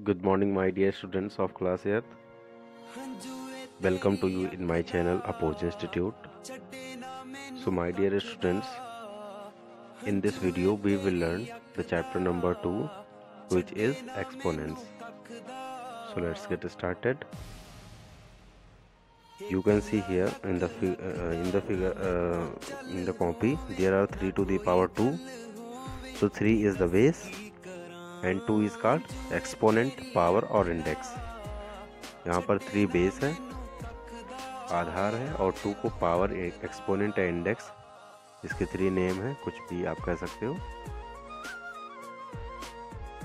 Good morning, my dear students of class 8th. Welcome to you in my channel Approach Institute. So, my dear students, in this video we will learn the chapter number 2, which is exponents. So, let's get started. You can see here in the figure in the copy there are 3 to the power 2. So 3 is the base and 2 is called exponent, power और index. यहाँ पर 3 base है, आधार है, और 2 को power, exponent है, index. इसके 3 name है, कुछ भी आप कह सकते हो.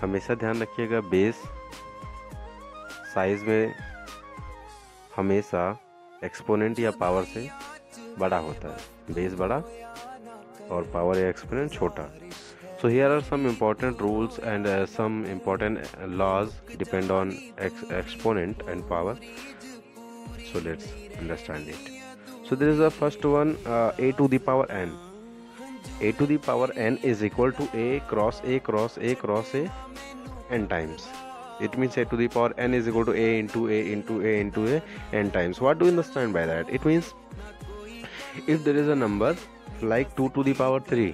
हमेशा ध्यान रखिएगा बेस साइज में हमेशा एक्सपोनेंट या पावर से बड़ा होता है. बेस बड़ा और पावर या एक्सपोनेंट छोटा. So here are some important rules and some important laws depend on exponent and power. So let's understand it. So there is the first one, a to the power n. A to the power n is equal to a cross a cross a cross a n times. It means a to the power n is equal to a into a into a into a n times. What do you understand by that? It means if there is a number like 2 to the power 3,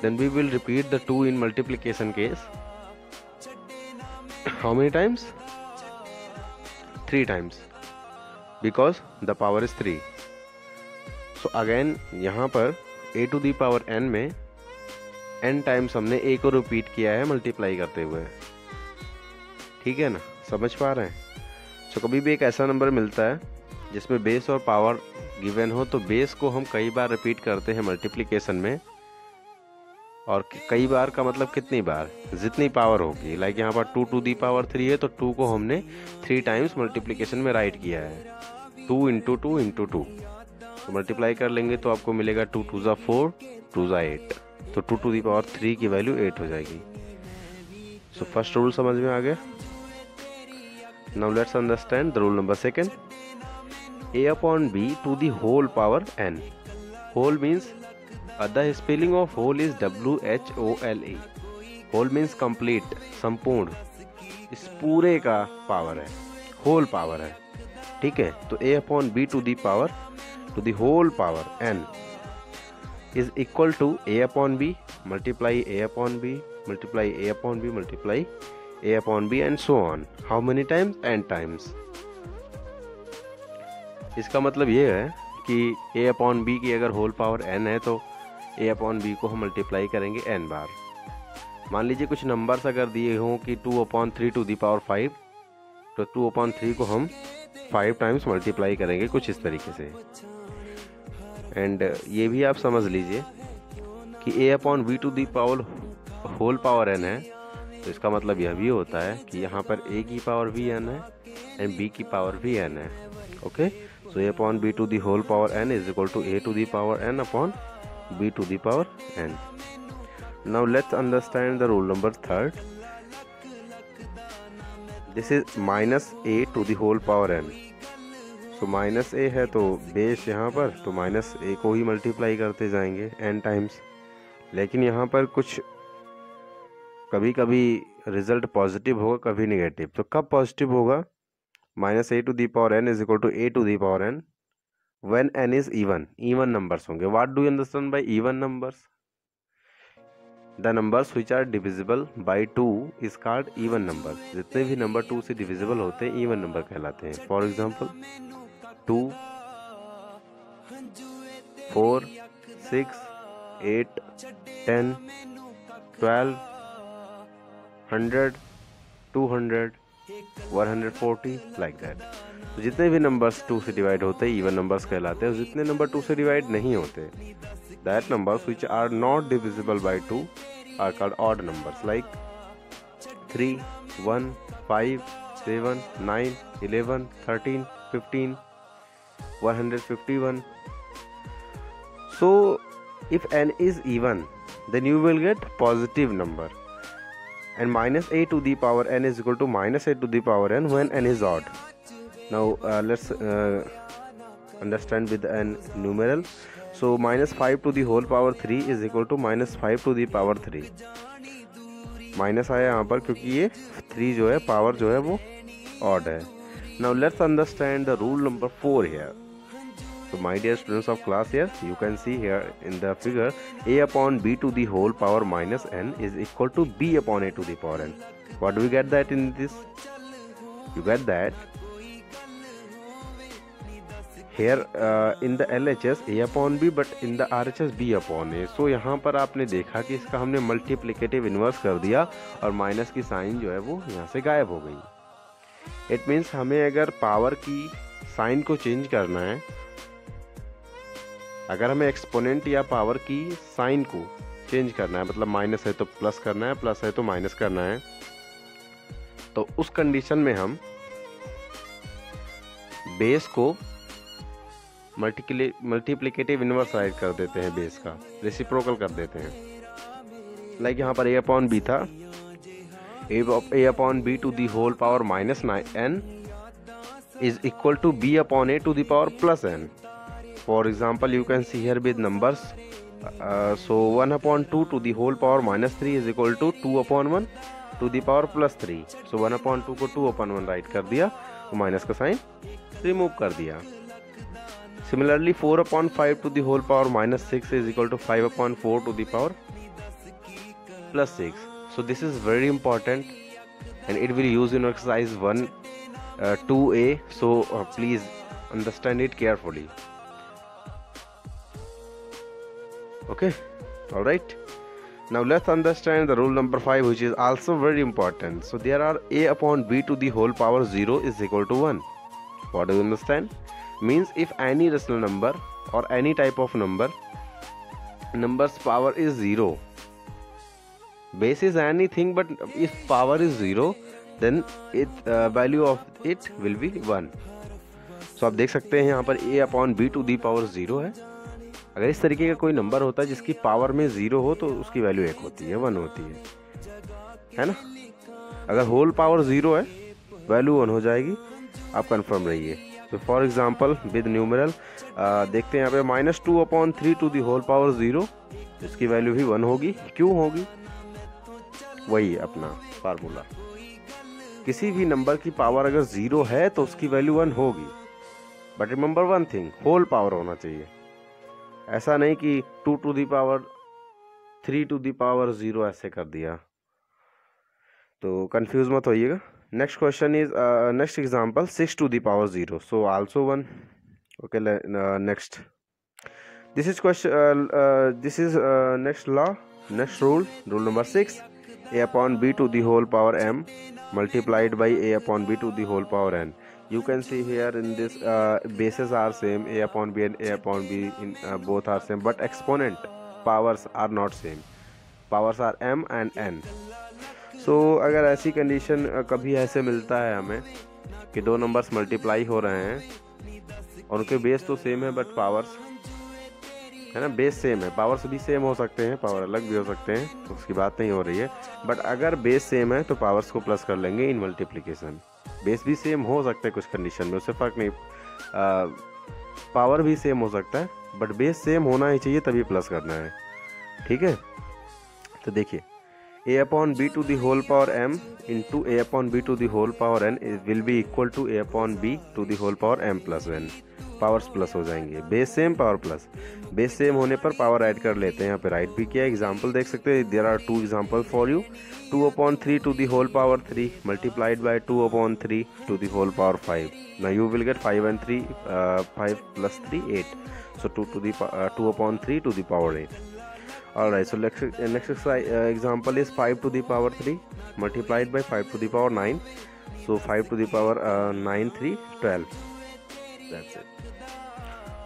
then we will repeat the 2 in multiplication case. How many times? 3 times, because the power is 3. So again यहाँ पर a to the power n में n times हमने a को repeat किया है multiply करते हुए. ठीक है ना, समझ पा रहे हैं? So कभी भी एक ऐसा नंबर मिलता है जिसमें बेस और पावर गिवन हो, तो बेस को हम कई बार रिपीट करते हैं मल्टीप्लिकेशन में, और कई बार का मतलब कितनी बार, जितनी पावर होगी. लाइक यहाँ पर 2 टू दी पावर 3 है, तो 2 को हमने 3 टाइम्स मल्टीप्लिकेशन में राइट किया है. 2 इंटू 2 इंटू 2, तो मल्टीप्लाई कर लेंगे तो आपको मिलेगा 2 टू ज़ा 4 2 ज़ा 8, तो 2 टू दी पावर 3 की वैल्यू 8 हो जाएगी. सो फर्स्ट रूल समझ में आ गया. Now let's understand the rule number second. a upon b to the whole power n. Whole means the spelling of whole is WHOLE. whole means complete, संपूर्ण. इस पूरे का पावर है, होल पावर है. ठीक है, तो a upon b to the power to the whole power n is equal to a upon b multiply a upon b multiply a upon b multiply a upon b and so on. how many times? n times. इसका मतलब ये है कि a upon b की अगर whole power n है तो a upon B को हम मल्टीप्लाई करेंगे n बार. मान लीजिए कुछ नंबर्स अगर दिए हों कि 2 अपॉन 3 टू दी पावर 5, तो 2 अपॉन 3 को हम 5 टाइम्स मल्टीप्लाई करेंगे कुछ इस तरीके से. एंड ये भी आप समझ लीजिए कि a upon B to the power whole power n है, तो इसका मतलब यह भी होता है कि यहाँ पर a की पावर भी n है एंड b की पावर भी n है. Okay, so a upon b to the whole power n is equal to a to the power n upon b to the power n. Now let's understand the rule number third. This is minus a to the whole power n. So minus a है तो base यहाँ पर, तो minus a को ही multiply करते जाएंगे n times. लेकिन यहाँ पर कुछ कभी कभी रिजल्ट पॉजिटिव होगा, कभी नेगेटिव. तो कब पॉजिटिव होगा? Minus a to the power n is equal to a to the power n when n is even numbers होंगे. what do you understand by even numbers? the numbers which are divisible by 2 is called even numbers. जितने भी number 2 से divisible होते हैं even number कहलाते हैं. for example 2 4 6 8 10 12 100 200 140 like that. तो जितने भी नंबर्स 2 से डिवाइड होते हैं इवन नंबर्स कहलाते हैं. जितने नंबर 2 से डिवाइड नहीं होते, that numbers which are not divisible by 2 are called odd numbers. Like 3 1 5 7 9 11 13 15 151. so if n is even, then you will get positive number, and minus a to the power n is equal to minus a to the power n when n is odd. Now let's understand with n numeral. So minus 5 to the whole power 3 is equal to minus 5 to the power 3. Minus आया यहाँ पर क्योंकि ये 3 जो है power जो है वो ऑड है। Now let's understand the rule number 4 here. So my dear students of class, here you can see here in the figure a upon b to the whole power minus n is equal to b upon a to the power n. What do we get that in this? You get that here in the LHS a upon b but in the RHS b upon a. So यहाँ पर आपने देखा कि इसका हमने multiplicative inverse कर दिया और माइनस की साइन जो है वो यहाँ से गायब हो गई। इट मीन्स हमें अगर पावर की साइन को चेंज करना है, अगर हमें एक्सपोनेंट या पावर की साइन को चेंज करना है, मतलब माइनस है तो प्लस करना है, प्लस है तो माइनस करना है, तो उस कंडीशन में हम बेस को मल्टीप्लिकेटिव इनवर्स राइट कर देते हैं, बेस का रेसिप्रोकल कर देते हैं। लाइक यहाँ पर a अपॉन b था, a upon b to the whole power minus n is equal to b upon a to the power plus n. For example, you can see here with numbers. So 1 upon 2 to the whole power minus 3 is equal to 2 upon 1 to the power plus 3. So 1 upon 2 को 2 upon 1 right कर दिया, minus का sign remove कर दिया। Similarly 4 upon 5 to the whole power minus 6 is equal to 5 upon 4 to the power plus 6. So this is very important and it will use in exercise 2a. So please understand it carefully. Okay, all right. Now let's understand the rule number 5, which is also very important. So there are a upon b to the whole power 0 is equal to 1. What do you understand? Means if any rational number or any type of number's power is 0, base is anything, but if power is 0 then its value of it will be 1. So आप देख सकते हैं यहाँ पर a upon b to the power 0 है। अगर इस तरीके का कोई नंबर होता है जिसकी पावर में 0 हो तो उसकी वैल्यू 1 होती है, 1 होती है ना। अगर होल पावर 0 है वैल्यू 1 हो जाएगी, आप कंफर्म रहिए। तो फॉर एग्जांपल विद न्यूमेरल देखते हैं यहाँ पे minus 2 upon 3 to the whole power 0, इसकी वैल्यू भी 1 होगी। क्यों होगी? वही अपना फार्मूला, किसी भी नंबर की पावर अगर 0 है तो उसकी वैल्यू 1 होगी। But remember one thing, whole power होना चाहिए। ऐसा नहीं कि 2 to the power 3 to the power 0 ऐसे कर दिया, तो कंफ्यूज मत होइएगा। Next question is next example 6 to the power 0, so also 1। Okay, next this is question this is next law, next rule number 6, a upon b to the whole power m multiplied by a upon b to the whole power n. You can see here in this bases are same, a upon b and a upon b in both are same, but exponent powers are not same. Powers are m and n. So अगर ऐसी condition कभी ऐसे मिलता है हमें कि दो numbers multiply हो रहे हैं और उनके बेस तो सेम है बट पावर्स है ना, बेस सेम है, पावर्स भी सेम हो सकते हैं, पावर अलग भी हो सकते हैं, तो उसकी बात नहीं हो रही है। बट अगर बेस सेम है तो पावर्स को प्लस कर लेंगे इन मल्टीप्लिकेशन। बेस भी सेम हो सकता है कुछ कंडीशन में, उससे फर्क नहीं, पावर भी सेम हो सकता है बट बेस सेम होना ही चाहिए तभी प्लस करना है। ठीक है, तो देखिए a upon b to the whole power m into a upon b to the whole power n will be equal to a upon b to the whole power m plus n। Powers plus हो जाएंगे, base same power plus. Base same होने पर power add कर लेते हैं, यहाँ पे right भी किया। एग्जाम्पल देख सकते हैं, there are 2 example for you. 2 upon 3 to the whole power 3 multiplied by 2 upon 3 to the whole power 5. Now you will get 5 and 3 5 plus 3 8. So 2 upon 3 to the power 8. Alright, so next example is 5 to the power 3 multiplied by 5 to the power 9. So 5 to the power 9 3 12. That's it.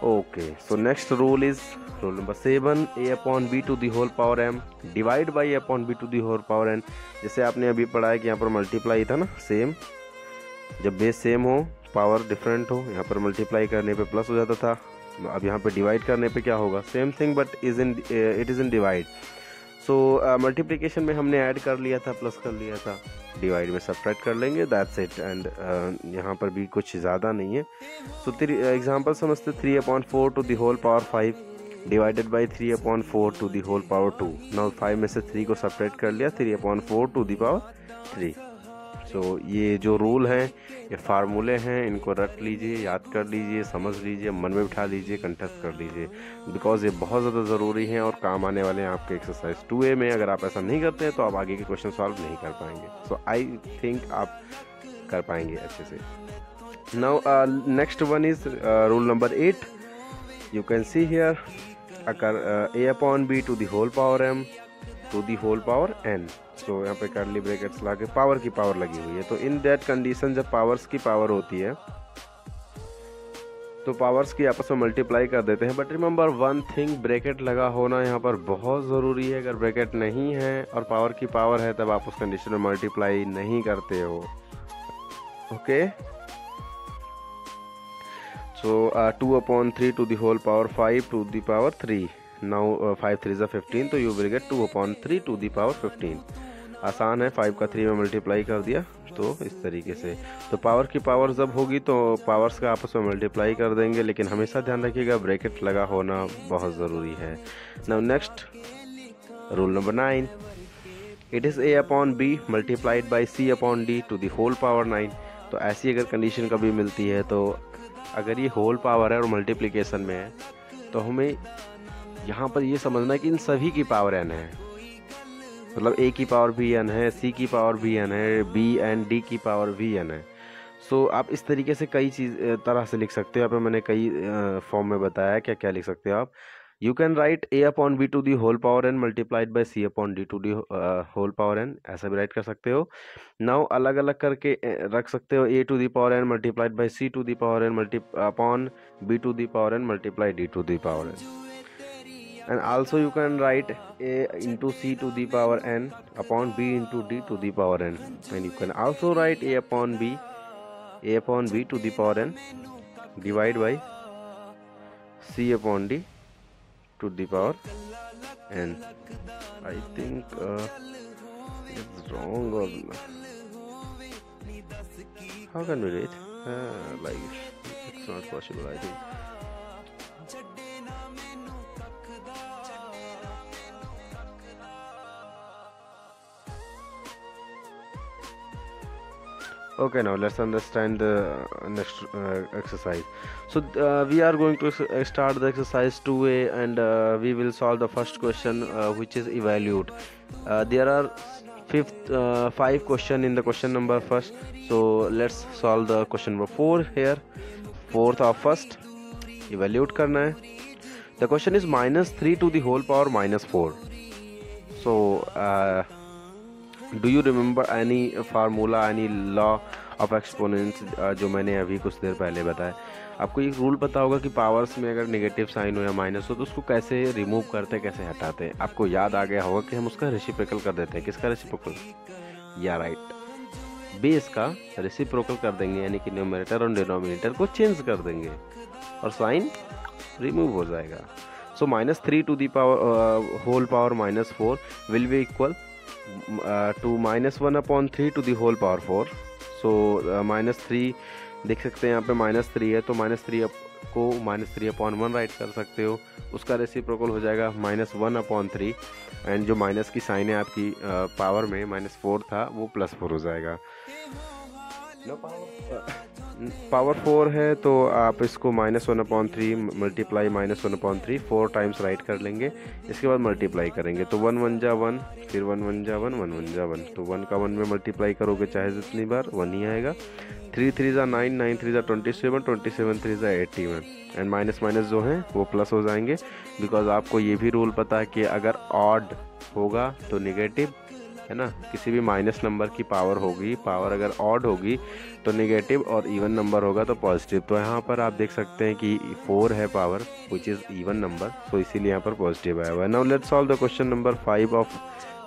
Okay, so next rule is rule number 7, a upon b to the whole power m divide by a upon b to the whole power n। जैसे आपने अभी पढ़ा है कि यहाँ पर multiply था ना, सेम, जब बेस सेम हो पावर डिफरेंट हो, यहाँ पर मल्टीप्लाई करने पे प्लस हो जाता था, अब यहाँ पे डिवाइड करने पे क्या होगा, same thing but it is in divide. So multiplication में हमने ऐड कर लिया था, प्लस कर लिया था, डिवाइड में सब्ट्रैक्ट कर लेंगे, दैट्स इट। एंड यहाँ पर भी कुछ ज़्यादा नहीं है। सो एग्जांपल समझते, 3 upon 4 to the whole power 5 divided by 3/4 to the whole power 2। Now 5 में से 3 को सब्ट्रैक्ट कर लिया, 3/4 टू दी पावर 3। सो ये जो रूल हैं, ये फार्मूले हैं, इनको रट लीजिए, याद कर लीजिए, समझ लीजिए, मन में बिठा लीजिए, कंठस्थ कर लीजिए, बिकॉज ये बहुत ज़्यादा ज़रूरी हैं और काम आने वाले हैं आपके एक्सरसाइज 2A में। अगर आप ऐसा नहीं करते हैं तो आप आगे के क्वेश्चन सॉल्व नहीं कर पाएंगे। सो आई थिंक आप कर पाएंगे अच्छे से। Now next one is rule number 8। You can see here a/b to the whole power m to the whole power n। तो यहाँ पे कर्ली ब्रैकेट्स लाके पावर की पावर लगी हुई है। तो इन दैट कंडीशन जब पावर्स की पावर होती है तो पावर्स की आपस में मल्टीप्लाई कर देते हैं। But remember one thing, bracket लगा होना यहाँ पर बहुत ज़रूरी है। अगर ब्रैकेट नहीं है और पावर की पावर है तब आप उस कंडीशन में मल्टीप्लाई नहीं करते हो। Okay, so 2/3 to the whole power 5 to the power 3। Now 5 3 is 15, तो you will get 2/3 to the power 15। आसान है, 5 का 3 में मल्टीप्लाई कर दिया तो इस तरीके से। तो पावर की पावर जब होगी तो पावर्स का आपस में मल्टीप्लाई कर देंगे, लेकिन हमेशा ध्यान रखिएगा ब्रैकेट लगा होना बहुत ज़रूरी है। Now next rule number 9, it is a/b multiplied by c/d to the whole power 9। तो ऐसी अगर कंडीशन कभी मिलती है, तो अगर ये होल पावर है और मल्टीप्लिकेशन में है, तो हमें यहाँ पर ये समझना है कि इन सभी की पावर n है। मतलब a की पावर भी n है, c की पावर भी n है, b एंड d की पावर भी n है। सो आप इस तरीके से कई तरह से लिख सकते हो। यहाँ पे मैंने कई फॉर्म में बताया क्या क्या लिख सकते हो आप। You can write a/b to the whole power n multiplied by c/d to the whole power n, ऐसा भी राइट कर सकते हो। नाउ अलग अलग करके रख सकते हो, a to the power n multiplied by c to the power n upon b to the power n multiply d to the power n। And also you can write a into c to the power n upon b into d to the power n, and you can also write a upon b to the power n divide by c upon d to the power n. I think it's wrong, or how can we write like it's not possible, I think. Okay, now let's understand the next exercise. So we are going to start the exercise 2A, and we will solve the first question, which is evaluate. There are 5 question in the question number first. So let's solve the question number 4 here. Fourth of first evaluate करना है. The question is -3 to the whole power -4. So do you remember any formula, any law of exponents जो मैंने अभी कुछ देर पहले बताया? आपको एक रूल पता होगा कि पावर्स में अगर नेगेटिव साइन हो या माइनस हो तो उसको कैसे रिमूव करते हैं, कैसे हटाते हैं। आपको याद आ गया होगा कि हम उसका रेसिप्रोकल कर देते हैं। किसका रेसिप्रोकल? या राइट, बेस का रेसिप्रोकल कर देंगे, यानी कि न्यूमरेटर और डिनोमिनेटर को चेंज कर देंगे और साइन रिमूव हो जाएगा। So -3 to the power whole power -4 will be equal to -1/3 to the whole power 4. So -3 देख सकते हैं यहाँ पे -3 है, तो -3 को -3/1 राइट कर सकते हो। उसका रेसिप्रोकल हो जाएगा -1/3, एंड जो माइनस की साइन है आपकी पावर में -4 था वो +4 हो जाएगा। पावर 4 है तो आप इसको -1/3 मल्टीप्लाई -1/3 4 टाइम्स राइट कर लेंगे। इसके बाद मल्टीप्लाई करेंगे तो 1 1 जा 1, फिर 1 1 जा 1, 1 1 जा 1, तो 1 का 1 में मल्टीप्लाई करोगे चाहे जितनी बार 1 ही आएगा। 3 3 जा 9, 9 3 जा 27, 27 3 जा 81, एंड माइनस माइनस जो हैं वो प्लस हो जाएंगे, बिकॉज आपको ये भी रूल पता है कि अगर ऑड होगा तो नेगेटिव, है ना। किसी भी माइनस नंबर की पावर होगी, पावर अगर ऑड होगी तो नेगेटिव, और इवन नंबर होगा तो पॉजिटिव। तो यहाँ पर आप देख सकते हैं कि 4 है power which is even number, so इसीलिए यहाँ पर पॉजिटिव आया हुआ है। Now let's solve the question number 5 of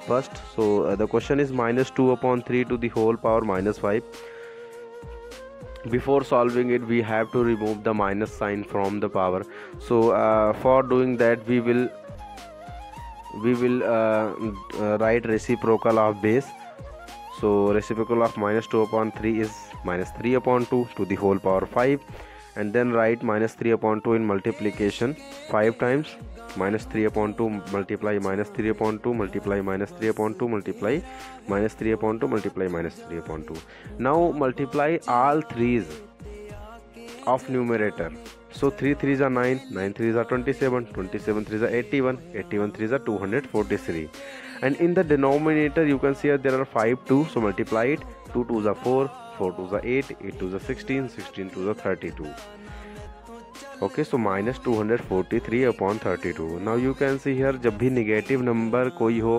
first. So the question is -2/3 to the whole power -5. Before solving it, we have to remove the minus sign from the power. So for doing that, we will write reciprocal of base. So reciprocal of -2/3 is -3/2 to the whole power 5, and then write -3/2 in multiplication 5 times. -3/2 multiply -3/2 multiply -3/2 multiply -3/2 multiply -3/2. Now multiply all threes of numerator. So 3 3s are 9, 9 3s are 27, 27 3s are 81, 81 3s are 243. And in the denominator you can see there are 5 2, so multiply it. 2 2s are 4, 4 2s are 8, 8 2s are 16, 16 2s are 32. Okay, so -243/32. Now you can see here, जब भी negative number कोई हो,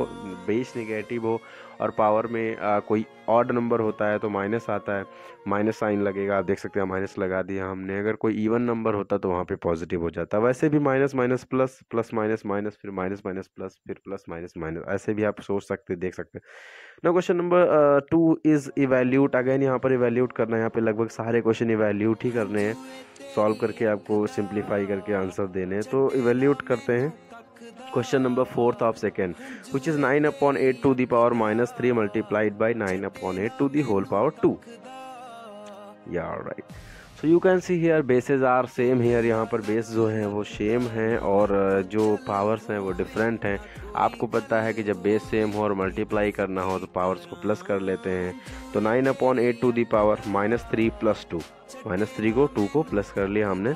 base negative हो और power में कोई odd number होता है तो माइनस आता है, माइनस साइन लगेगा। आप देख सकते हैं माइनस लगा दिया हमने। अगर कोई इवन नंबर होता तो वहाँ पे पॉजिटिव हो जाता। वैसे भी minus minus plus, plus minus minus, फिर माइनस माइनस प्लस, फिर प्लस माइनस माइनस, ऐसे भी आप सोच सकते देख सकते हैं। ना क्वेश्चन नंबर 2 इज इवैल्यूट। अगेन यहाँ पर इवैल्यूट करना है। यहाँ पे लगभग सारे क्वेश्चन इवैल्यूट ही करने हैं, सॉल्व करके आपको सिंप्लीफाई करके आंसर देने हैं। तो इवैल्यूट करते हैं। Question number 4th of second, which is 9/8 to the power -3 multiplied by 9/8 to the whole power 2. Yeah, right. So you can see here bases are same here. यहाँ पर बेस जो है वो सेम है और जो पावर्स हैं वो डिफरेंट हैं। आपको पता है कि जब बेस सेम हो और मल्टीप्लाई करना हो तो पावर्स को प्लस कर लेते हैं। तो 9/8 to the power -3 + 2, -3 को 2 को प्लस कर लिया हमने।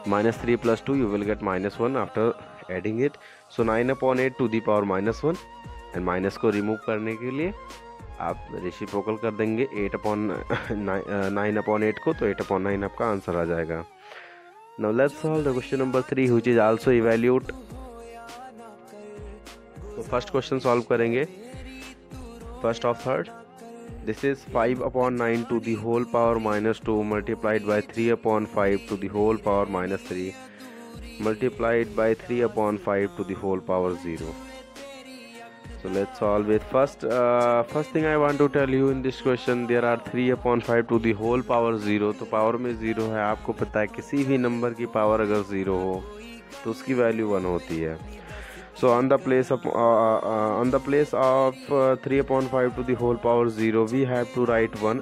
-3 + 2 you will get -1 after adding it. So 9/8 to the power -1, and minus को रिमूव करने के लिए आप रेसिप्रोकल कर देंगे 9/8 को, तो 8/9 आपका आंसर आ जाएगा। Now let's solve the question number 3 which is also evaluate. तो फर्स्ट क्वेश्चन सॉल्व करेंगे, first of third. This is 5/9 to the whole power -2 multiplied by 3/5 to the whole power -3 multiplied by 3/5 to the whole power 0. So let's solve it. First thing I want to tell you in this question, there are 3/5 to the whole power 0. तो power में 0 है। आपको पता है किसी भी number की power अगर 0 हो तो उसकी वैल्यू 1 होती है। So on the place of 3/5 to the whole power 0, we have to write 1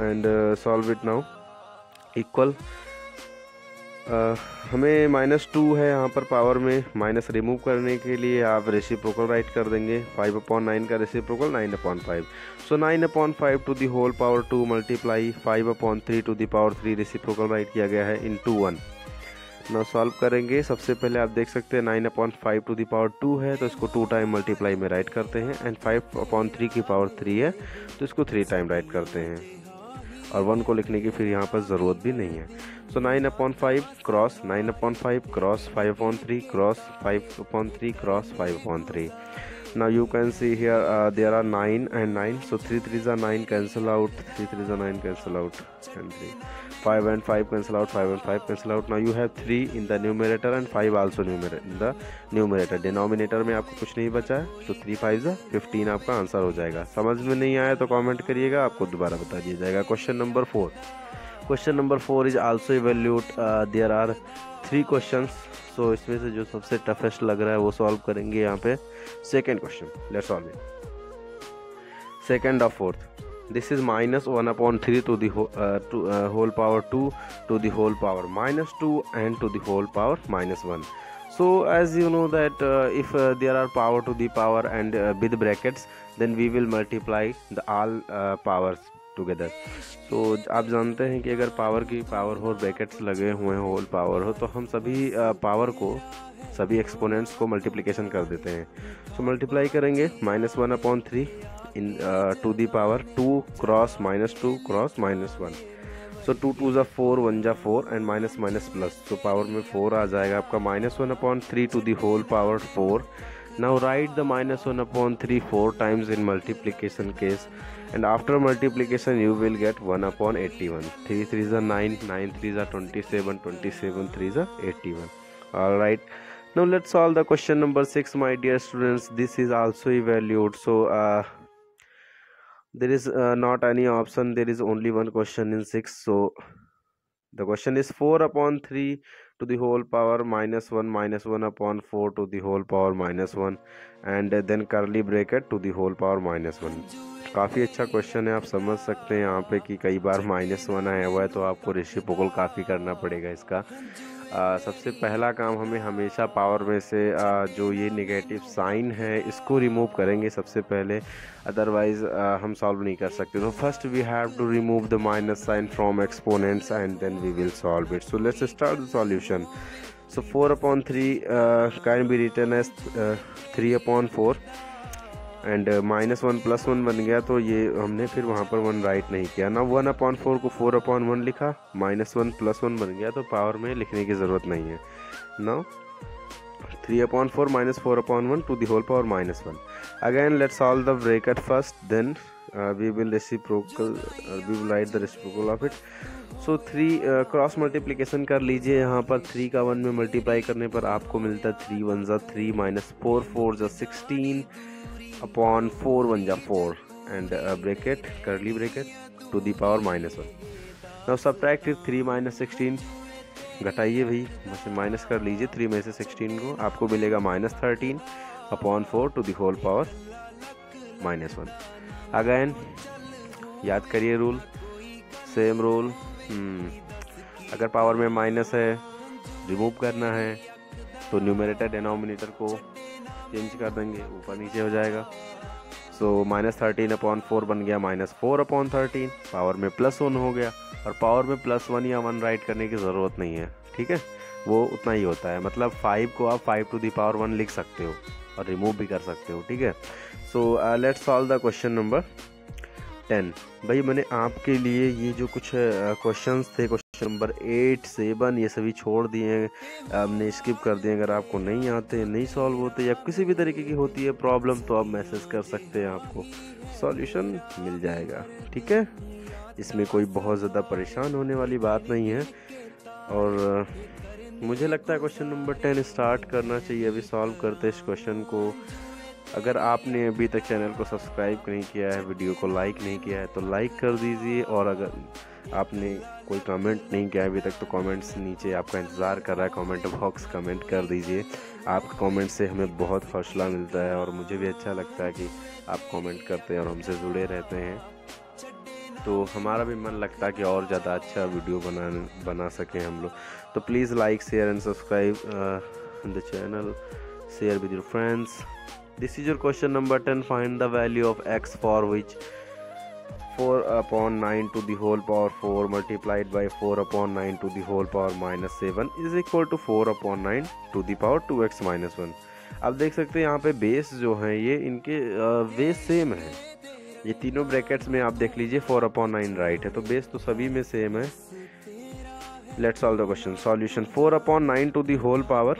and solve it now. Equal हमें -2 है यहाँ पर पावर में, माइनस रिमूव करने के लिए आप रेसिप्रोकल राइट कर देंगे। 5/9 का reciprocal 9/5। So 9/5 to the whole power 2 multiply 5/3 to the power 3 reciprocal right किया गया है into 1। ना सॉल्व करेंगे। सबसे पहले आप देख सकते हैं 9/5 to the power 2 है तो इसको 2 टाइम मल्टीप्लाई में राइट करते हैं, एंड 5/3 की पावर 3 है तो इसको 3 टाइम राइट करते हैं, और 1 को लिखने की फिर यहाँ पर ज़रूरत भी नहीं है। सो 9/5 cross 9/5 cross 5/3 cross 5/3 cross 5/3. Now you can see here there are 9 and 9, so 3 3s are 9, cancel out, 3 3s are 9, cancel out, and 3 5 and 5 cancel out, 5 and 5 cancel out. Now you have 3 in the numerator and 5 also in the numerator. Denominator में आपको कुछ नहीं बचा है, तो 3 5 15 आपका answer हो जाएगा। समझ में नहीं आया तो कमेंट करिएगा, आपको दोबारा बता दिया जाएगा। Question number 4 is also evaluate. There are 3 questions, so इसमें से जो सबसे टफेस्ट लग रहा है वो सॉल्व करेंगे यहाँ पे। Second question, let's solve it. Second of fourth, this is -1/3 to the whole power 2 to the whole power -2 and to the whole power -1. So as you know that if there are power to the power and with brackets, then we will multiply the all powers together. तो आप जानते हैं कि अगर power की power हो, brackets लगे हुए हैं, होल पावर हो, तो हम सभी पावर को, सभी एक्सपोनेंट्स को मल्टीप्लिकेशन कर देते हैं। सो मल्टीप्लाई करेंगे -1/3 in to the power 2 cross -2 cross -1। So 2 2s are 4, 1s are 4 and minus minus plus, तो पावर में 4 आ जाएगा आपका। -1/3 to the whole power 4. Now write the -1/3 4 times in multiplication case, and after multiplication you will get 1/81. 3 3s are 9, 9 3s are 27, 27 3s are 81. All right, now let's solve the question number 6, my dear students. This is also evaluate, so there is not any option, there is only one question in 6. So the question is 4/3 to the whole power minus 1 upon 4 to the whole power minus 1 and then curly bracket to the whole power minus 1। काफ़ी अच्छा question है, आप समझ सकते हैं यहाँ पे कि कई बार -1 आया हुआ है तो आपको रेसिप्रोकल काफ़ी करना पड़ेगा इसका। सबसे पहला काम हमें हमेशा पावर में से जो ये नेगेटिव साइन है इसको रिमूव करेंगे सबसे पहले, अदरवाइज हम सॉल्व नहीं कर सकते। तो first we have to remove the minus sign from exponents and then we will solve it. So let's start the solution. So 4/3 can be written as 3/4 and -1 + 1 बन गया, तो ये हमने फिर वहाँ पर 1 राइट नहीं किया ना। 1/4 को 4/1 लिखा, -1 + 1 बन गया, तो पावर में लिखने की ज़रूरत नहीं है। Now 3/4 - 4/1 to the whole power -1। Again let's solve the bracket first, then we will write the reciprocal of it। So 3 cross multiplication कर लीजिए। यहाँ पर 3 का 1 में मल्टीप्लाई करने पर आपको मिलता है 3 × 1 = 3 -4 4 = 16 upon 4 1 = 4 and bracket curly bracket to the power -1। now subtract 3 - 16, घटाइए भाई, माइनस कर लीजिए 3 में से 16 को, आपको मिलेगा -13 upon 4 to the whole power -1। Again याद करिए रूल, सेम रूल। अगर पावर में माइनस है, रिमूव करना है तो न्यूमरेटर डिनोमिनेटर को चेंज कर देंगे, ऊपर नीचे हो जाएगा। सो -13/4 बन गया -4/13, पावर में +1 हो गया, और पावर में +1 या 1 राइट करने की ज़रूरत नहीं है, ठीक है, वो उतना ही होता है। मतलब 5 को आप 5 to the power 1 लिख सकते हो और रिमूव भी कर सकते हो, ठीक है। So let's solve the question number 10। भाई मैंने आपके लिए ये जो कुछ क्वेश्चंस थे, क्वेश्चन नंबर 8 7 ये सभी छोड़ दिए, हमने स्किप कर दिए। अगर आपको नहीं आते, नहीं सॉल्व होते, या किसी भी तरीके की होती है प्रॉब्लम, तो आप मैसेज कर सकते हैं, आपको सॉल्यूशन मिल जाएगा, ठीक है। इसमें कोई बहुत ज़्यादा परेशान होने वाली बात नहीं है, और मुझे लगता है क्वेश्चन नंबर 10 स्टार्ट करना चाहिए। अभी सॉल्व करते इस क्वेश्चन को। अगर आपने अभी तक चैनल को सब्सक्राइब नहीं किया है, वीडियो को लाइक नहीं किया है, तो लाइक कर दीजिए, और अगर आपने कोई कमेंट नहीं किया है अभी तक, तो कमेंट्स नीचे आपका इंतज़ार कर रहा है, कमेंट बॉक्स कमेंट कर दीजिए। आपके कमेंट से हमें बहुत हौसला मिलता है, और मुझे भी अच्छा लगता है कि आप कमेंट करते हैं और हमसे जुड़े रहते हैं, तो हमारा भी मन लगता है कि और ज़्यादा अच्छा वीडियो बना सकें हम लोग। तो please like, share and subscribe the channel, share with your friends. This is your question number 10. Find the value of x for which 4/9 to the whole power 4 multiplied by 4/9 to the whole power -7 is equal to 4/9 to the power 2x - 1। अब देख सकते हैं यहाँ पे base जो है ये इनके बेस सेम है, ये तीनों ब्रैकेट्स में आप देख लीजिए 4/9 राइट है, तो बेस तो सभी में सेम है। Let's solve the question. Solution 4/9 to the whole power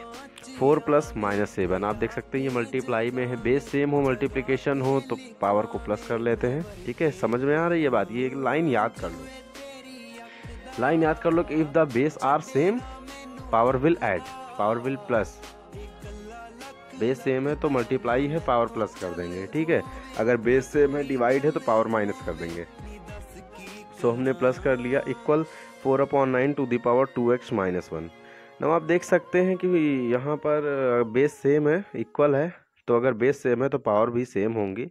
4 + -7। आप देख सकते हैं ये मल्टीप्लाई में है, बेस सेम हो, मल्टीप्लिकेशन हो तो पावर को प्लस कर लेते हैं, ठीक है। समझ में आ रही है बात, ये एक लाइन याद कर लो, लाइन याद कर लो कि if the base are same power will add, power will plus. Base same है तो मल्टीप्लाई है, पावर प्लस कर देंगे, ठीक है। अगर बेस सेम है, डिवाइड है, तो पावर माइनस कर देंगे। सो हमने प्लस कर लिया, equal 4/9 to the power 2x - 1। Now आप देख सकते हैं कि यहाँ पर बेस सेम है, इक्वल है, तो अगर बेस सेम है तो पावर भी सेम होंगी।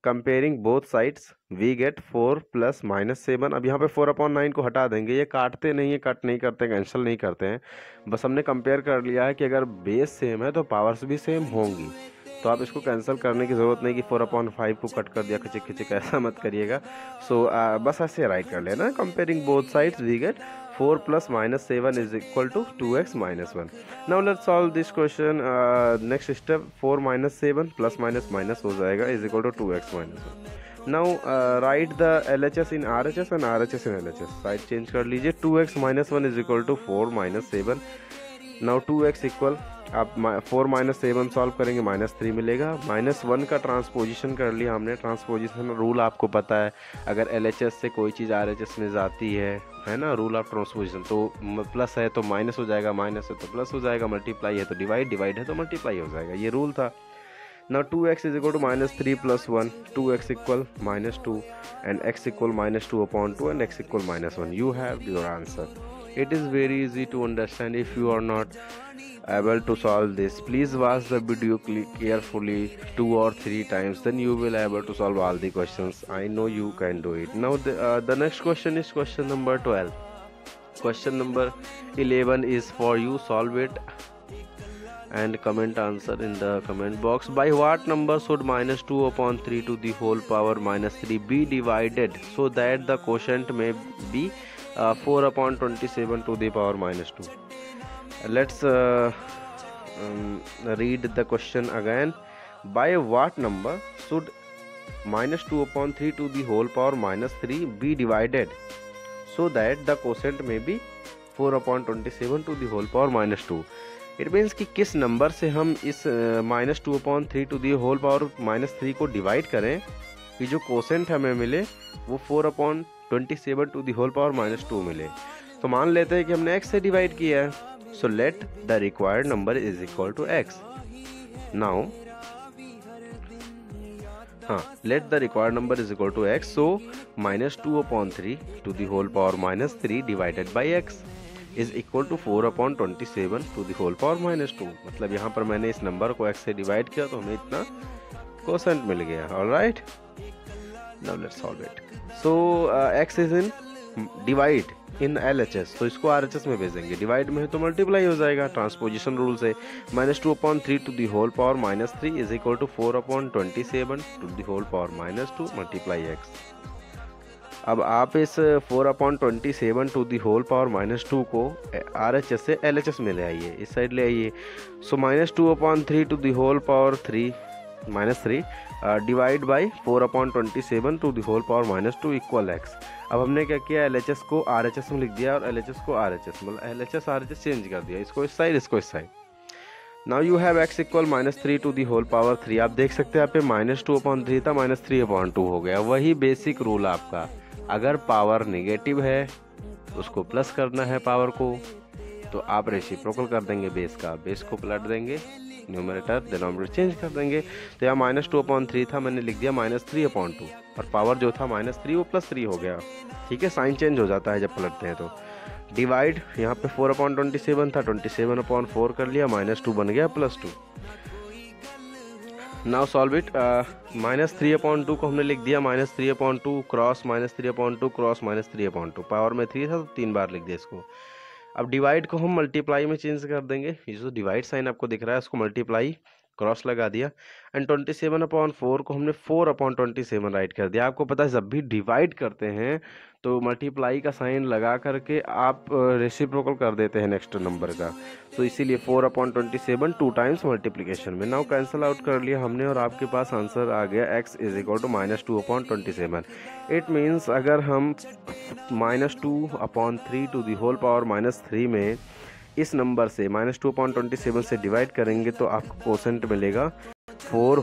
Comparing both sides we get 4 + -7। अब यहाँ पे 4/9 को हटा देंगे, ये काटते नहीं है, कट नहीं करते, कैंसिल नहीं करते हैं, बस हमने कंपेयर कर लिया है कि अगर बेस सेम है तो पावर्स भी सेम होंगी, तो आप इसको कैंसिल करने की ज़रूरत नहीं कि 4/5 को कट कर दिया खिचिक खिचिक, ऐसा मत करिएगा। सो बस ऐसे राइट कर लेना, comparing both sides we get 4 + -7 is equal to 2x - 1। Now let's solve this question। next step 4 - 7 + - हो जाएगा is equal to 2x - 1। Now write the LHS in RHS and RHS in LHS। Side change कर लीजिए, 2x - 1 is equal to 4 - 7। Now 2x equal, आप 4 - 7 solve करेंगे, -3 मिलेगा। -1 का transposition कर लिया हमने, ट्रांसपोजिशन रूल आपको पता है, अगर LHS से कोई चीज़ RHS में जाती है ना, रूल ऑफ ट्रांसपोजिशन, तो प्लस है तो माइनस हो जाएगा, माइनस है तो प्लस हो जाएगा, मल्टीप्लाई है तो डिवाइड, डिवाइड है तो मल्टीप्लाई हो जाएगा, ये रूल था। Now 2x is equal to -3 + 1, 2x equal -2 and x equal -2/2 and x equal -1। You have your answer। It is very easy to understand. If you are not able to solve this, please watch the video carefully 2 or 3 times, then you will able to solve all the questions. I know you can do it. Now the next question is question number 12. Question number 11 is for you. Solve it and comment answer in the comment box. By what number should minus 2 upon 3 to the whole power minus 3 be divided so that the quotient may be 4 upon 27 to the power minus 2? Let's read the question again. By what number should minus 2 upon 3 to the whole power minus 3 be divided so that the quotient may be 4 upon 27 to the whole power minus 2? It means कि किस number से हम इस minus 2 upon 3 to the whole power minus 3 को divide करें कि जो quotient हमें मिले वो 4 upon 27 to the whole power minus 2 मिले। तो मान लेते हैं कि हमने x से डिवाइड किया है, so let the required number is equal to x। Now let the required number is equal to x, so minus 2 upon 3 to the whole power minus 3 divided by x is equal to 4 upon 27 to the whole power minus 2। मतलब यहाँ पर मैंने इस number को x से divide किया तो हमें इतना कोसेंट मिल गया। Alright, now let's solve it. So x is in divide in LHS, तो इसको RHS में भेजेंगे। डिवाइड में है तो मल्टीप्लाई हो जाएगा ट्रांसपोजिशन रूल से। Minus 2 upon 3 to the whole power minus 3 is equal to 4 upon 27 to the whole power minus 2 multiply x। अब आप इस 4 upon 27 to the whole power minus 2 को RHS से LHS में ले आइए, इस साइड ले आइए। So minus 2 upon 3 to the whole power 3 minus 3 divide by 4 upon 27 to the whole power minus 2 equal x। अब हमने क्या किया, LHS को RHS में लिख दिया और LHS को RHS, मतलब LHS RHS चेंज कर दिया, इसको इस साइड इसको इस side. Now you have x equal minus 3 to the whole power 3। आप देख सकते हैं यहाँ पे माइनस 2 अपॉन 3 था, माइनस 3 अपॉन 2 हो गया। वही बेसिक रूल आपका, अगर पावर नेगेटिव है उसको प्लस करना है पावर को, तो आप रेसिप्रोकल कर देंगे बेस का, बेस को पलट देंगे, न्यूमरेटर डिनोमिनेटर चेंज कर देंगे। तो यहाँ माइनस 2 अपॉन 3 था, मैंने लिख दिया माइनस 3 अपॉन 2 और पावर जो था माइनस 3 वो प्लस 3 हो गया। ठीक है, साइन चेंज हो जाता है जब पलटते हैं। तो डिवाइड यहाँ पे 4 अपॉन 27 था, 27 अपॉन 4 कर लिया, माइनस 2 बन गया plus 2। Now solve it. Minus 3 upon 2 को हमने लिख दिया minus 3 upon 2 cross minus 3 upon 2 cross minus 3 upon 2। Power में 3 था तो 3 बार लिख दिया इसको। अब डिवाइड को हम मल्टीप्लाई में चेंज कर देंगे। ये जो डिवाइड साइन आपको दिख रहा है उसको मल्टीप्लाई क्रॉस लगा दिया एंड 27 अपॉन 4 को हमने 4 अपॉन 27 राइट कर दिया। आपको पता है जब भी डिवाइड करते हैं तो मल्टीप्लाई का साइन लगा करके आप रेसिप्रोकल कर देते हैं नेक्स्ट नंबर का, तो इसीलिए 4 अपॉन 27 2 टाइम्स मल्टीप्लिकेशन में। नाउ कैंसिल आउट कर लिया हमने और आपके पास आंसर आ गया x is equal to minus 2 upon 27। It means अगर हम minus 2 upon 3 to the whole power minus 3 में इस नंबर से माइनस 2 अपॉन 27 से डिवाइड करेंगे तो आपको कोसेंट मिलेगा 4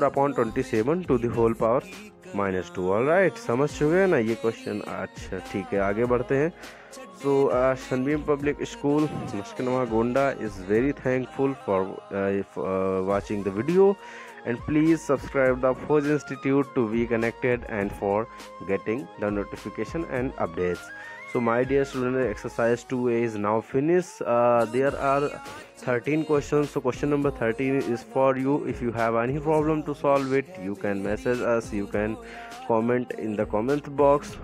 upon 27 to the whole power minus 2। Alright, समझ चुके हैं ना ये क्वेश्चन? अच्छा ठीक है, आगे बढ़ते हैं। So Sunbeam public school Maskanwa Gonda is very thankful for watching the video, and please subscribe the Forge Institute to be connected and for getting the notification and updates. So my dear students, exercise 2A is now finished. There are 13 questions. So question number 13 is for you. If you have any problem to solve it, you can message us, you can comment in the comment box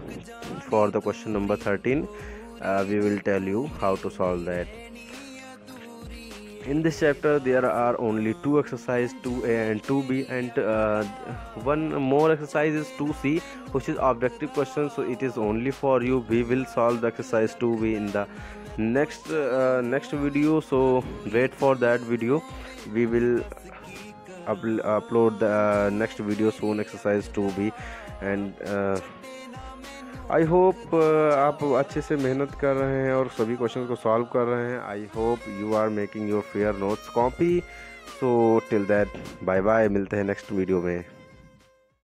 for the question number 13. We will tell you how to solve that. In this chapter there are only 2 exercises, 2A and 2B, and one more exercise is 2C, which is objective question, so it is only for you. We will solve the exercise 2B in the next video, so wait for that video. We will upload the next video soon, exercise 2B, and I hope आप अच्छे से मेहनत कर रहे हैं और सभी question को सॉल्व कर रहे हैं। I hope you are making your fair notes copy. So till that bye bye, मिलते हैं नेक्स्ट वीडियो में।